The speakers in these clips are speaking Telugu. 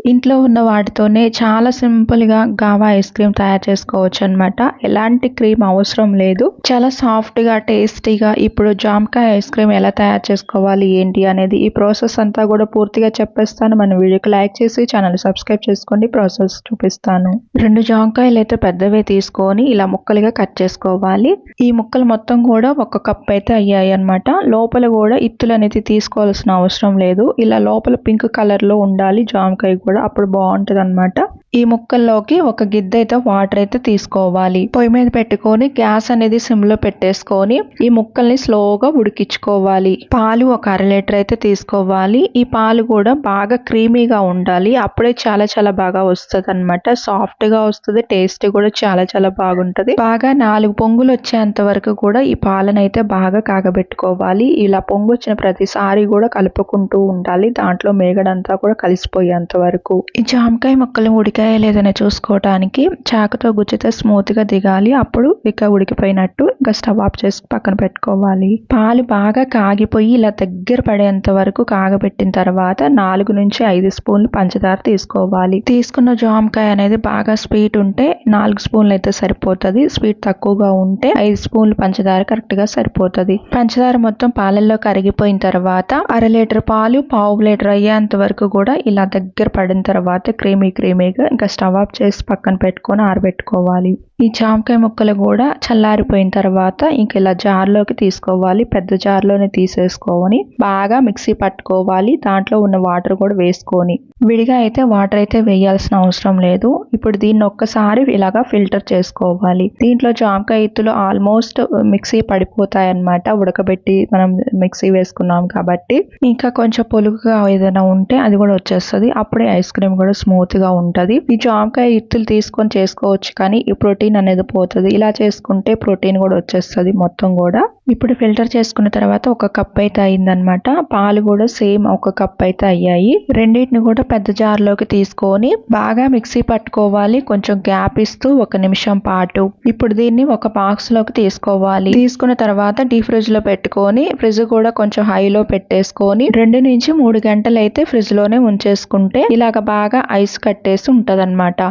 ఇంట్లో ఉన్న వాటితోనే చాలా సింపుల్‌గా గావా ఐస్ క్రీమ్ తయారు చేసుకోవచ్చనమాట. ఎలాంటి క్రీమ్ అవసరం లేదు. చాలా సాఫ్ట్‌గా, టేస్టీగా ఇప్పుడు జామకాయ ఐస్ క్రీమ్ ఎలా తయారు చేసుకోవాలి, ఏంటి అనేది ఈ ప్రాసెస్ అంతా కూడా పూర్తిగా చెప్పేస్తాను. మన వీడియోకి లైక్ చేసి ఛానల్ సబ్స్క్రైబ్ చేసుకోండి. ప్రాసెస్ చూపిస్తాను. 2 జామకాయలైతే పెద్దవే తీసుకొని ఇలా ముక్కలుగా కట్ చేసుకోవాలి. ఈ ముక్కలు మొత్తం కూడా 1 కప్ అయితే అయ్యాయన్నమాట. లోపల కూడా ఇత్తులు అనేది తీసుకోవాల్సిన అవసరం లేదు. ఇలా లోపల పింక్ కలర్‌లో ఉండాలి జామకాయ కూడా, అప్పుడు బాగుంటదన్నమాట. ఈ ముక్కల్లోకి ఒక గిద్ద అయితే వాటర్ అయితే తీసుకోవాలి. పొయ్యి మీద పెట్టుకొని గ్యాస్ అనేది సిమ్ లో పెట్టేసుకొని ఈ ముక్కల్ని స్లోగా ఉడికించుకోవాలి. పాలు ఒక 1/2 లీటర్ అయితే తీసుకోవాలి. ఈ పాలు కూడా బాగా క్రీమీగా ఉండాలి. అప్పుడే చాలా చాలా బాగా వస్తుంది అనమాట. సాఫ్ట్ గా వస్తుంది, టేస్ట్ కూడా చాలా చాలా బాగుంటది. బాగా 4 పొంగులు వచ్చేంత వరకు కూడా ఈ పాలను అయితే బాగా కాగబెట్టుకోవాలి. ఇలా పొంగు వచ్చిన ప్రతిసారి కూడా కలుపుకుంటూ ఉండాలి. దాంట్లో మేగడంతా కూడా కలిసిపోయేంత వరకు. ఈ జామకాయ ముక్కలు లేదని చూసుకోవడానికి చాకుతో గుచ్చితే స్మూత్ గా దిగాలి. అప్పుడు ఇక ఉడికిపోయినట్టు. ఇంకా స్టవ్ ఆఫ్ చేసి పక్కన పెట్టుకోవాలి. పాలు బాగా కాగిపోయి ఇలా దగ్గర పడేంత వరకు కాగబెట్టిన తర్వాత 4 నుంచి 5 స్పూన్లు పంచదార తీసుకోవాలి. తీసుకున్న జామకాయ అనేది బాగా స్వీట్ ఉంటే 4 స్పూన్లు అయితే సరిపోతుంది. స్వీట్ తక్కువగా ఉంటే 5 స్పూన్లు పంచదార కరెక్ట్ గా సరిపోతుంది. పంచదార మొత్తం పాలల్లో కరిగిపోయిన తర్వాత 1/2 లీటర్ పాలు 1/2 లీటర్ అయ్యేంత వరకు కూడా ఇలా దగ్గర పడిన తర్వాత క్రీమీగా ఇంకా స్టవ్ ఆఫ్ చేసి పక్కన పెట్టుకొని ఆరబెట్టుకోవాలి. ఈ జామకాయ ముక్కలు కూడా చల్లారిపోయిన తర్వాత ఇంక ఇలా జార్లోకి తీసుకోవాలి. పెద్ద జార్లోనే తీసేసుకొని బాగా మిక్సీ పట్టుకోవాలి. దాంట్లో ఉన్న వాటర్ కూడా వేసుకొని, విడిగా అయితే వాటర్ అయితే వేయాల్సిన అవసరం లేదు. ఇప్పుడు దీన్ని ఒక్కసారి ఇలాగా ఫిల్టర్ చేసుకోవాలి. దీంట్లో జామకాయ ఇత్తులు ఆల్మోస్ట్ మిక్సీ పడిపోతాయి అన్నమాట. ఉడకబెట్టి మనం మిక్సీ వేసుకున్నాం కాబట్టి. ఇంకా కొంచెం పొలుగుగా ఏదైనా ఉంటే అది కూడా వచ్చేస్తుంది. అప్పుడే ఐస్ క్రీమ్ కూడా స్మూత్ గా ఉంటది. ఈ జామకాయ ఇత్తులు తీసుకొని చేసుకోవచ్చు, కానీ ఈ ప్రోటీన్ అనేది పోతుంది. ఇలా చేసుకుంటే ప్రోటీన్ కూడా వచ్చేస్తుంది మొత్తం కూడా. ఇప్పుడు ఫిల్టర్ చేసుకున్న తర్వాత 1 కప్ అయితే అయిందనమాట. పాలు కూడా సేమ్ 1 కప్ అయితే అయ్యాయి. రెండింటిని కూడా పెద్ద జార్లోకి తీసుకొని బాగా మిక్సీ పట్టుకోవాలి. కొంచెం గ్యాప్ ఇస్తూ 1 నిమిషం పాటు. ఇప్పుడు దీన్ని ఒక బాక్స్ లోకి తీసుకోవాలి. తీసుకున్న తర్వాత డీ ఫ్రిడ్జ్ లో పెట్టుకొని ఫ్రిడ్జ్ కూడా కొంచెం హైలో పెట్టేసుకొని 2 నుంచి 3 గంటలు అయితే ఫ్రిడ్జ్ లోనే ఉంచేసుకుంటే ఇలాగ బాగా ఐస్ కట్టేసి ఉంటదన్నమాట.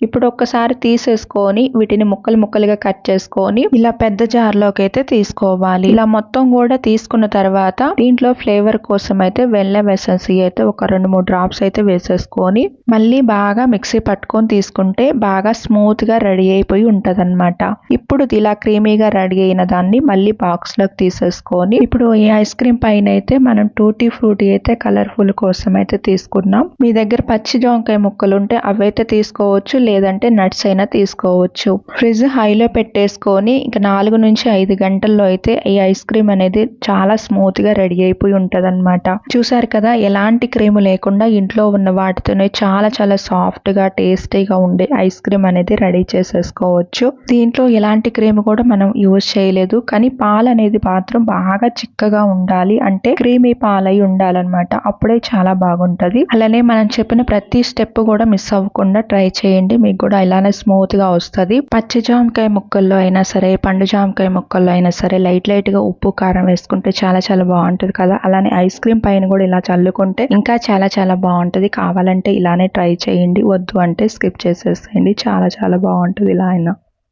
ఇప్పుడు ఒక్కసారి తీసేసుకొని వీటిని ముక్కలుగా కట్ చేసుకొని ఇలా పెద్ద జార్లోకి అయితే తీసుకోవాలి. ఇలా మొత్తం కూడా తీసుకున్న తర్వాత దీంట్లో ఫ్లేవర్ కోసం అయితే వెనిలా ఎసెన్స్ అయితే ఒక 2-3 డ్రాప్స్ అయితే వేసేసుకొని మళ్ళీ బాగా మిక్సీ పట్టుకొని తీసుకుంటే బాగా స్మూత్ గా రెడీ అయిపోయి ఉంటదన్నమాట. ఇప్పుడు ఇలా క్రీమీగా రెడీ అయిన దాన్ని మళ్ళీ బాక్స్ లోకి తీసేసుకొని ఇప్పుడు ఈ ఐస్ క్రీమ్ పైన అయితే మనం టూటీ ఫ్రూటీ అయితే కలర్ఫుల్ కోసం అయితే తీసుకున్నాం. మీ దగ్గర పచ్చి జామకాయ ముక్కలు ఉంటే అవైతే తీసుకోవచ్చు, లేదంటే నట్స్ అయినా తీసుకోవచ్చు. ఫ్రిడ్జ్ హైలో పెట్టేసుకొని ఇంకా 4 నుంచి 5 గంటల్లో అయితే ఈ ఐస్ క్రీమ్ అనేది చాలా స్మూత్ గా రెడీ అయిపోయి ఉంటది అనమాట. చూసారు కదా, ఎలాంటి క్రీమ్ లేకుండా ఇంట్లో ఉన్న వాటితోనే చాలా చాలా సాఫ్ట్ గా టేస్టీగా ఉండే ఐస్ క్రీమ్ అనేది రెడీ చేసేసుకోవచ్చు. దీంట్లో ఎలాంటి క్రీమ్ కూడా మనం యూజ్ చేయలేదు, కానీ పాలు అనేది మాత్రం బాగా చిక్కగా ఉండాలి. అంటే క్రీమీ పాలై ఉండాలన్నమాట. అప్పుడే చాలా బాగుంటది. అలానే మనం చెప్పిన ప్రతి స్టెప్ కూడా మిస్ అవ్వకుండా ట్రై చేయండి. మీకు కూడా ఇలానే స్మూత్ గా వస్తుంది. పచ్చి జామకాయ ముక్కల్లో అయినా సరే, పండు జామకాయ ముక్కల్లో అయినా సరే లైట్ గా ఉప్పు కారం వేసుకుంటే చాలా చాలా బాగుంటది కదా. అలానే ఐస్ క్రీమ్ పైన కూడా ఇలా చల్లుకుంటే ఇంకా చాలా చాలా బాగుంటది. కావాలంటే ఇలానే ట్రై చేయండి, వద్దు అంటే స్కిప్ చేసేసేయండి. చాలా చాలా బాగుంటది ఇలా అయినా.